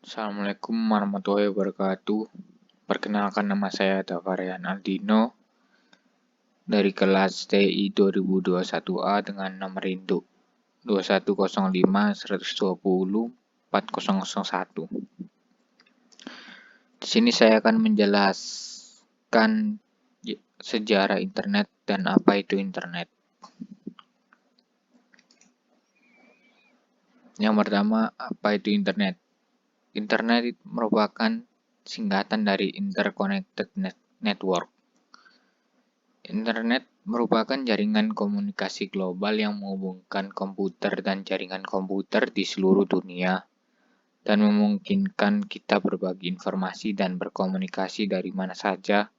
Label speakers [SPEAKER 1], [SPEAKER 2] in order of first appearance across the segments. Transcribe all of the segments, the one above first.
[SPEAKER 1] Assalamualaikum warahmatullahi wabarakatuh. Perkenalkan, nama saya Tavarian Aldino dari kelas TI 2021A dengan nomor induk 2105 120 4001. Di sini saya akan menjelaskan sejarah internet dan apa itu internet. Yang pertama, apa itu internet? Internet merupakan singkatan dari Interconnected Network. Internet merupakan jaringan komunikasi global yang menghubungkan komputer dan jaringan komputer di seluruh dunia dan memungkinkan kita berbagi informasi dan berkomunikasi dari mana saja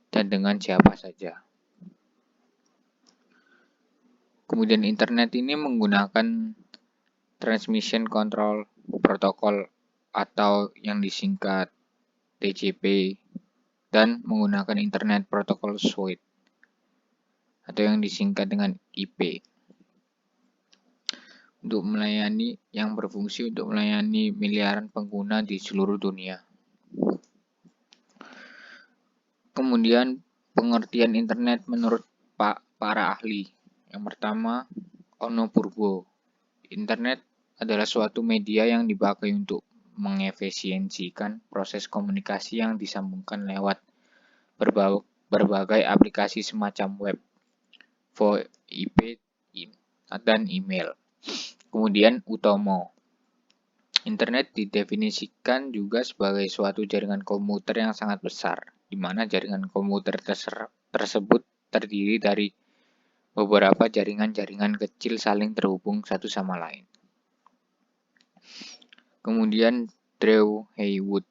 [SPEAKER 1] dan dengan siapa saja. Kemudian internet ini menggunakan Transmission Control Protocol atau yang disingkat TCP dan menggunakan Internet Protocol Suite atau yang disingkat dengan IP yang berfungsi untuk melayani miliaran pengguna di seluruh dunia. Kemudian pengertian internet menurut para ahli. Yang pertama, Ono Purbo. Internet adalah suatu media yang dipakai untuk mengefisiensikan proses komunikasi yang disambungkan lewat berbagai aplikasi semacam web, VoIP, dan email. Kemudian Utomo. Internet didefinisikan juga sebagai suatu jaringan komuter yang sangat besar, di mana jaringan komuter tersebut terdiri dari beberapa jaringan-jaringan kecil saling terhubung satu sama lain. Kemudian Drew Haywood,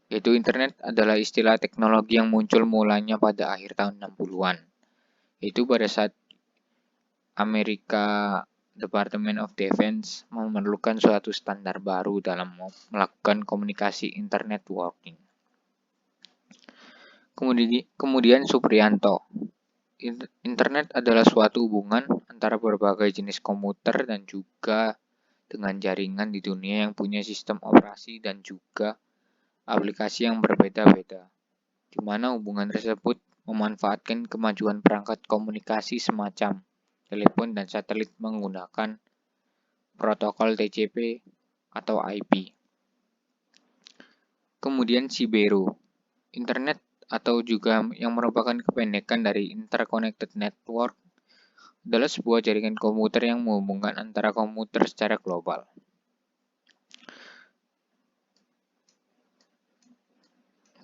[SPEAKER 1] yaitu internet adalah istilah teknologi yang muncul mulanya pada akhir tahun 60-an. Itu pada saat Amerika Department of Defense memerlukan suatu standar baru dalam melakukan komunikasi internet working. Kemudian Supriyanto. Internet adalah suatu hubungan antara berbagai jenis komuter dan juga dengan jaringan di dunia yang punya sistem operasi dan juga aplikasi yang berbeda-beda, di mana hubungan tersebut memanfaatkan kemajuan perangkat komunikasi semacam telepon dan satelit menggunakan protokol TCP atau IP. Kemudian Sibero. Internet atau juga yang merupakan kependekan dari Interconnected Network adalah sebuah jaringan komuter yang menghubungkan antara komuter secara global.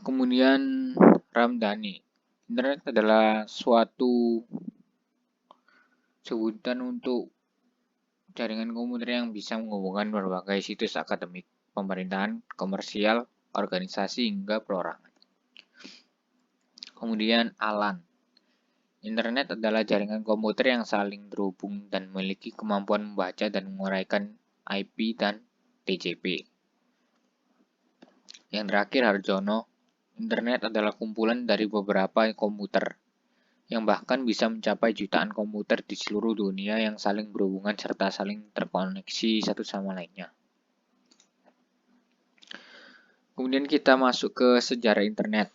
[SPEAKER 1] Kemudian Ramdhani. Internet adalah suatu sebutan untuk jaringan komuter yang bisa menghubungkan berbagai situs akademik, pemerintahan, komersial, organisasi, hingga perorangan. Kemudian ALAN. Internet adalah jaringan komputer yang saling terhubung dan memiliki kemampuan membaca dan menguraikan IP dan TCP. Yang terakhir Harjono. Internet adalah kumpulan dari beberapa komputer yang bahkan bisa mencapai jutaan komputer di seluruh dunia yang saling berhubungan serta saling terkoneksi satu sama lainnya. Kemudian kita masuk ke sejarah internet.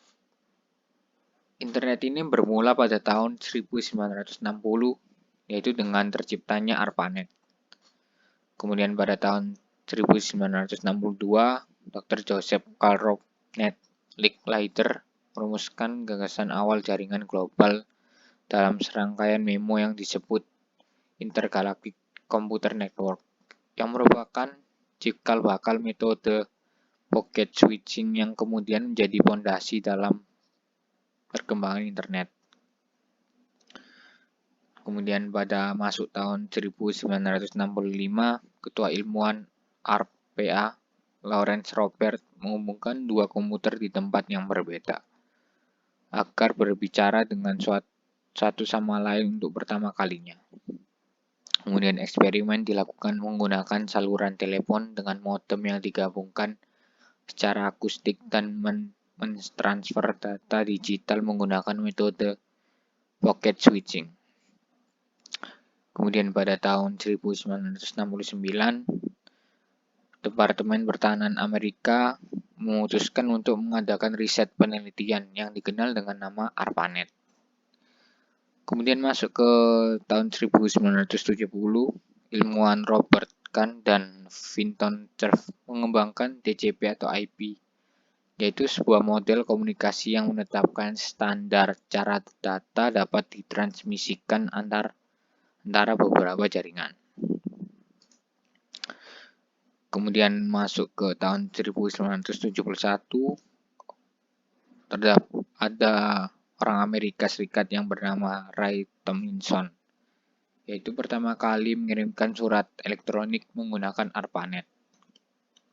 [SPEAKER 1] Internet ini bermula pada tahun 1960, yaitu dengan terciptanya ARPANET. Kemudian pada tahun 1962, Dr. Joseph Carl Licklider merumuskan gagasan awal jaringan global dalam serangkaian memo yang disebut Intergalactic Computer Network, yang merupakan cikal bakal metode packet switching yang kemudian menjadi fondasi dalam perkembangan internet. Kemudian pada masuk tahun 1965, ketua ilmuwan RPA, Lawrence Robert, menghubungkan dua komputer di tempat yang berbeda agar berbicara dengan satu sama lain untuk pertama kalinya. Kemudian eksperimen dilakukan menggunakan saluran telepon dengan modem yang digabungkan secara akustik dan mentransfer data digital menggunakan metode packet switching. Kemudian pada tahun 1969, Departemen Pertahanan Amerika memutuskan untuk mengadakan riset penelitian yang dikenal dengan nama ARPANET. Kemudian masuk ke tahun 1970, ilmuwan Robert Kahn dan Vinton Cerf mengembangkan DCP atau IP, yaitu sebuah model komunikasi yang menetapkan standar cara data dapat ditransmisikan antara beberapa jaringan. Kemudian masuk ke tahun 1971, ada orang Amerika Serikat yang bernama Ray Tomlinson, yaitu pertama kali mengirimkan surat elektronik menggunakan ARPANET.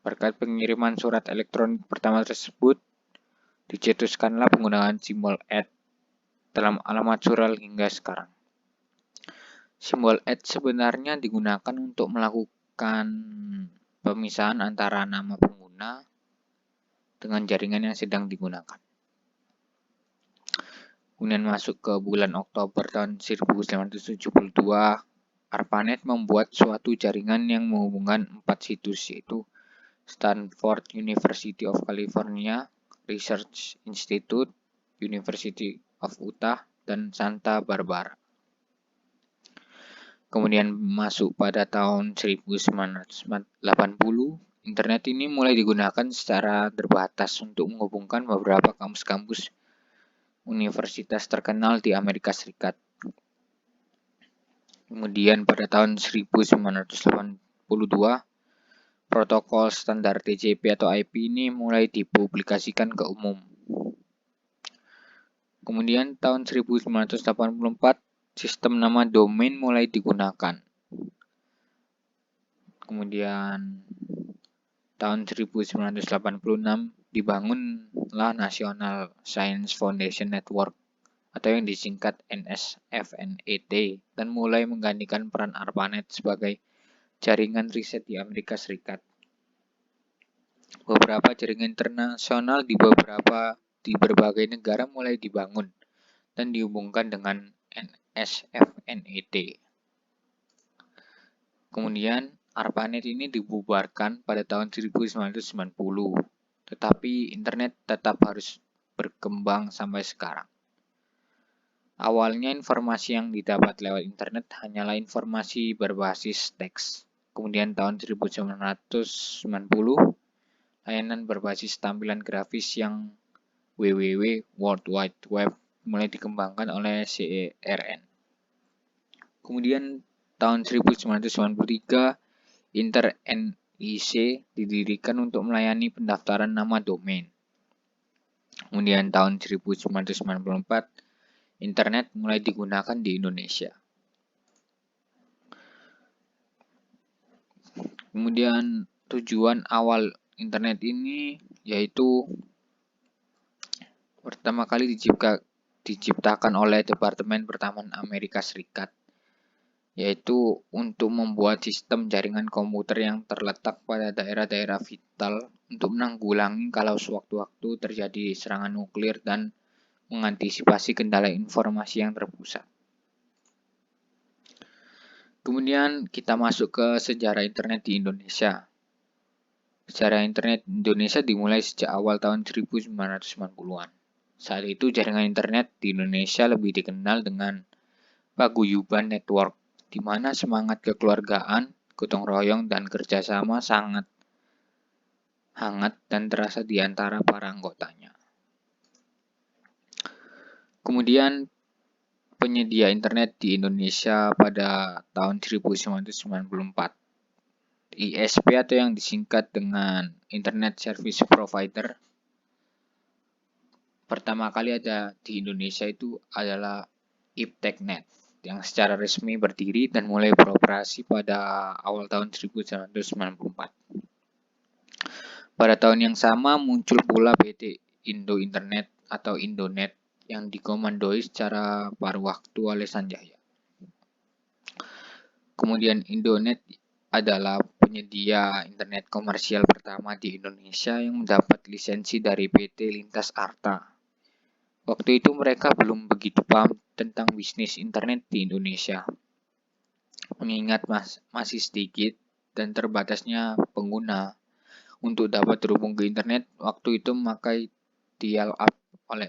[SPEAKER 1] Berkat pengiriman surat elektronik pertama tersebut, dicetuskanlah penggunaan simbol @ dalam alamat surel hingga sekarang. Simbol @ sebenarnya digunakan untuk melakukan pemisahan antara nama pengguna dengan jaringan yang sedang digunakan. Kemudian masuk ke bulan Oktober tahun 1972, ARPANET membuat suatu jaringan yang menghubungkan 4 situs, yaitu Stanford University of California Research Institute, University of Utah, dan Santa Barbara. Kemudian masuk pada tahun 1980, internet ini mulai digunakan secara terbatas untuk menghubungkan beberapa kampus-kampus universitas terkenal di Amerika Serikat. Kemudian pada tahun 1982, protokol standar TCP atau IP ini mulai dipublikasikan ke umum. Kemudian tahun 1984, sistem nama domain mulai digunakan. Kemudian tahun 1986 dibangunlah National Science Foundation Network atau yang disingkat NSFNET dan mulai menggantikan peran ARPANET sebagai jaringan riset di Amerika Serikat. Beberapa jaringan internasional di berbagai negara mulai dibangun dan dihubungkan dengan NSFNET. Kemudian ARPANET ini dibubarkan pada tahun 1990, tetapi internet tetap harus berkembang sampai sekarang. Awalnya informasi yang didapat lewat internet hanyalah informasi berbasis teks. Kemudian tahun 1990, layanan berbasis tampilan grafis yang www World Wide Web mulai dikembangkan oleh CERN. Kemudian tahun 1993, InterNIC didirikan untuk melayani pendaftaran nama domain. Kemudian tahun 1994, internet mulai digunakan di Indonesia. Kemudian tujuan awal internet ini yaitu pertama kali diciptakan oleh Departemen Pertahanan Amerika Serikat, yaitu untuk membuat sistem jaringan komputer yang terletak pada daerah-daerah vital untuk menanggulangi kalau sewaktu-waktu terjadi serangan nuklir dan mengantisipasi kendala informasi yang terpusat. Kemudian kita masuk ke sejarah internet di Indonesia. Sejarah internet Indonesia dimulai sejak awal tahun 1990-an. Saat itu jaringan internet di Indonesia lebih dikenal dengan paguyuban network, di mana semangat kekeluargaan, gotong royong, dan kerjasama sangat hangat dan terasa di antara para anggotanya. Kemudian penyedia internet di Indonesia pada tahun 1994. ISP atau yang disingkat dengan Internet Service Provider pertama kali ada di Indonesia itu adalah IPTECnet yang secara resmi berdiri dan mulai beroperasi pada awal tahun 1994. Pada tahun yang sama muncul pula PT Indo Internet atau Indonet yang dikomandoi secara paruh waktu oleh Sanjaya. Kemudian Indonet adalah penyedia internet komersial pertama di Indonesia yang mendapat lisensi dari PT Lintas Arta. Waktu itu mereka belum begitu paham tentang bisnis internet di Indonesia, mengingat masih sedikit dan terbatasnya pengguna untuk dapat terhubung ke internet waktu itu memakai dial-up oleh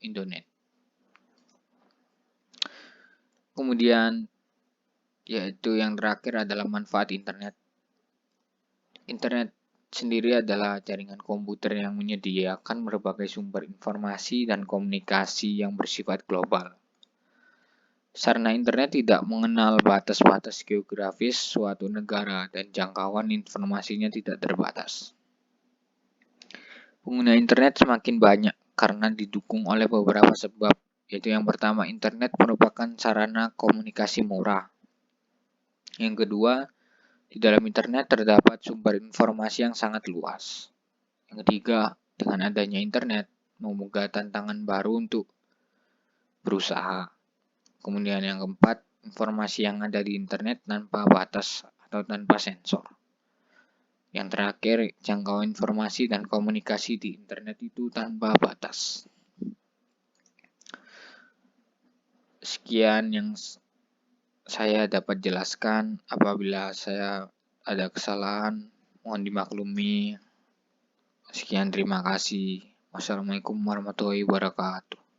[SPEAKER 1] Indonet. Kemudian yaitu yang terakhir adalah manfaat internet. Internet sendiri adalah jaringan komputer yang menyediakan berbagai sumber informasi dan komunikasi yang bersifat global. Sarana internet tidak mengenal batas-batas geografis suatu negara dan jangkauan informasinya tidak terbatas. Pengguna internet semakin banyak karena didukung oleh beberapa sebab, yaitu yang pertama, internet merupakan sarana komunikasi murah. Yang kedua, di dalam internet terdapat sumber informasi yang sangat luas. Yang ketiga, dengan adanya internet membuka tantangan baru untuk berusaha. Kemudian yang keempat, informasi yang ada di internet tanpa batas atau tanpa sensor. Yang terakhir, jangkauan informasi dan komunikasi di internet itu tanpa batas. Sekian yang saya dapat jelaskan. Apabila saya ada kesalahan, mohon dimaklumi. Sekian, terima kasih. Wassalamualaikum warahmatullahi wabarakatuh.